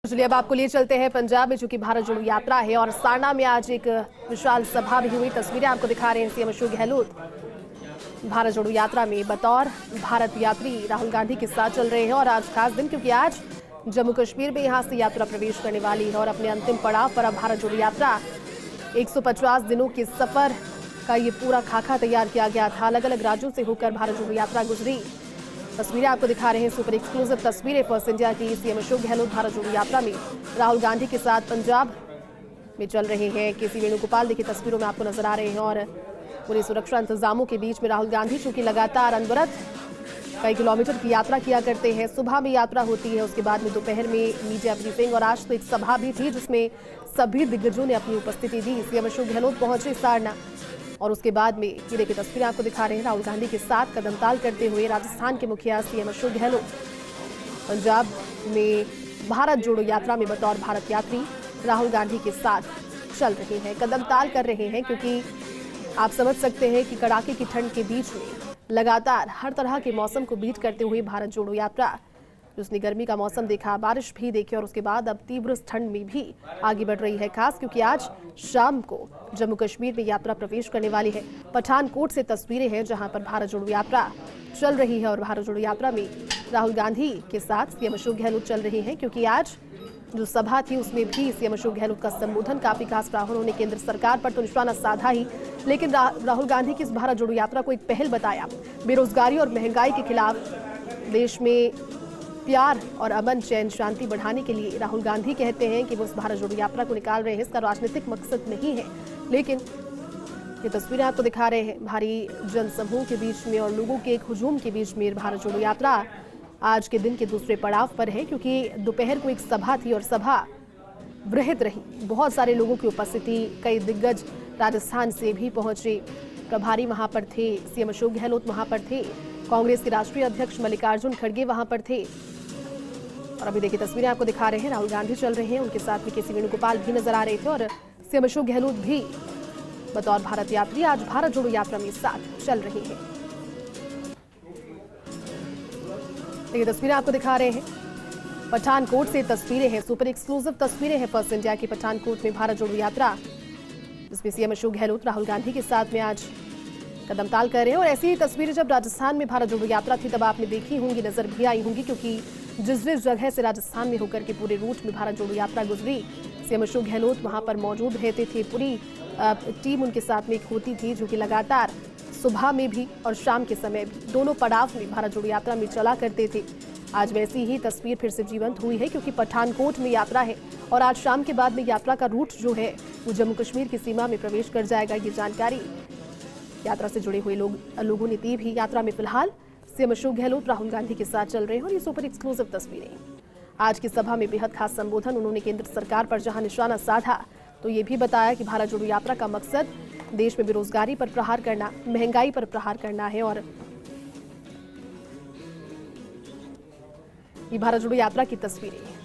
चलिए अब आपको लिए चलते हैं पंजाब में, चूंकि भारत जोड़ो यात्रा है और सारना में आज एक विशाल सभा भी हुई। तस्वीरें आपको दिखा रहे हैं सीएम अशोक गहलोत भारत जोड़ो यात्रा में बतौर भारत यात्री राहुल गांधी के साथ चल रहे हैं। और आज खास दिन, क्योंकि आज जम्मू कश्मीर में यहां से यात्रा प्रवेश करने वाली है और अपने अंतिम पड़ाव पर अब भारत जोड़ो यात्रा 150 दिनों के सफर का ये पूरा खाका तैयार किया गया था। अलग अलग राज्यों से होकर भारत जोड़ो यात्रा गुजरी। तस्वीरें आपको दिखा रहे हैं, सुपर एक्सक्लूसिव तस्वीरें फर्स्ट इंडिया की। सीएम अशोक गहलोत भारत जोड़ो यात्रा में राहुल गांधी के साथ पंजाब में चल रहे हैं। केसी वेणुगोपाल देखिए तस्वीरों में आपको नजर आ रहे हैं और पूरे सुरक्षा इंतजामों के बीच में राहुल गांधी, चूंकि लगातार अनवरत कई किलोमीटर की यात्रा किया करते हैं। सुबह में यात्रा होती है, उसके बाद में दोपहर में मीडिया ब्रीफिंग और आज तो एक सभा भी थी जिसमें सभी दिग्गजों ने अपनी उपस्थिति दी। सीएम अशोक गहलोत पहुंचे सारना और उसके बाद में ये देखिए तस्वीरें आपको दिखा रहे हैं राहुल गांधी के साथ कदमताल करते हुए राजस्थान के मुखिया सीएम अशोक गहलोत पंजाब में भारत जोड़ो यात्रा में बतौर भारत यात्री राहुल गांधी के साथ चल रहे हैं, कदमताल कर रहे हैं। क्योंकि आप समझ सकते हैं कि कड़ाके की ठंड के बीच में लगातार हर तरह के मौसम को बीट करते हुए भारत जोड़ो यात्रा, उसने गर्मी का मौसम देखा, बारिश भी देखी और उसके बाद अब तीव्र ठंड में भी आगे बढ़ रही है। खास क्योंकि आज शाम को जम्मू कश्मीर में यात्रा प्रवेश करने वाली है। पठानकोट से तस्वीरें हैं जहां पर भारत जोड़ो यात्रा चल रही है और भारत जोड़ो यात्रा में राहुल गांधी के साथ सीएम अशोक गहलोत चल रहे हैं। क्योंकि आज जो सभा थी उसमें भी सीएम अशोक गहलोत का संबोधन काफी खास रहा। उन्होंने केंद्र सरकार पर तो निशाना साधा ही, लेकिन राहुल गांधी की इस भारत जोड़ो यात्रा को एक पहल बताया। बेरोजगारी और महंगाई के खिलाफ देश में प्यार और अमन चैन शांति बढ़ाने के लिए राहुल गांधी कहते हैं कि वो इस भारत जोड़ो यात्रा को निकाल रहे हैं। इसका राजनीतिक मकसद नहीं है, लेकिन ये तस्वीरें आपको दिखा रहे हैं भारी जनसमूह के बीच में और लोगों के एक हुजूम के बीच में भारत जोड़ो यात्रा आज के दिन के दूसरे पड़ाव पर है। क्योंकि दोपहर को एक सभा थी और सभा वृहद रही, बहुत सारे लोगों की उपस्थिति, कई दिग्गज राजस्थान से भी पहुंचे, प्रभारी वहां पर थे, सीएम अशोक गहलोत वहां पर थे, कांग्रेस के राष्ट्रीय अध्यक्ष मल्लिकार्जुन खड़गे वहां पर थे। और अभी देखिए तस्वीरें आपको दिखा रहे हैं, राहुल गांधी चल रहे हैं, उनके साथ में केसी वेणुगोपाल भी नजर आ रहे थे और सीएम अशोक गहलोत भी बतौर भारत यात्री आज भारत जोड़ो यात्रा में साथ चल रहे हैं। ये तस्वीरें आपको दिखा रहे हैं, पठानकोट से तस्वीरें हैं, सुपर एक्सक्लूसिव तस्वीरें हैं फर्स्ट इंडिया की। पठानकोट में भारत जोड़ो यात्रा जिसमें सीएम अशोक गहलोत राहुल गांधी के साथ में आज कदमताल कर रहे हैं। और ऐसी ही तस्वीरें जब राजस्थान में भारत जोड़ो यात्रा थी तब आपने देखी होंगी, नजर भी आई होंगी। क्योंकि जिस जगह से राजस्थान में होकर के पूरे रूट में भारत जोड़ो यात्रा गुजरी, सीएम अशोक गहलोत वहां पर मौजूद रहते थे। पूरी टीम उनके साथ में एक होती थी जो कि लगातार सुबह में भी और शाम के समय भी दोनों पड़ाव में भारत जोड़ो यात्रा में चला करते थे। आज वैसी ही तस्वीर फिर से जीवंत हुई है, क्योंकि पठानकोट में यात्रा है और आज शाम के बाद में यात्रा का रूट जो है वो जम्मू कश्मीर की सीमा में प्रवेश कर जाएगा। ये जानकारी यात्रा से जुड़े हुए लोगों ने दी भी। यात्रा में फिलहाल सीएम अशोक गहलोत राहुल गांधी के साथ चल रहे हैं और ये सुपर एक्सक्लूसिव तस्वीरें। आज की सभा में बेहद खास संबोधन उन्होंने केंद्र सरकार पर जहां निशाना साधा, तो ये भी बताया कि भारत जोड़ो यात्रा का मकसद देश में बेरोजगारी पर प्रहार करना, महंगाई पर प्रहार करना है। और ये भारत जोड़ो यात्रा की तस्वीरें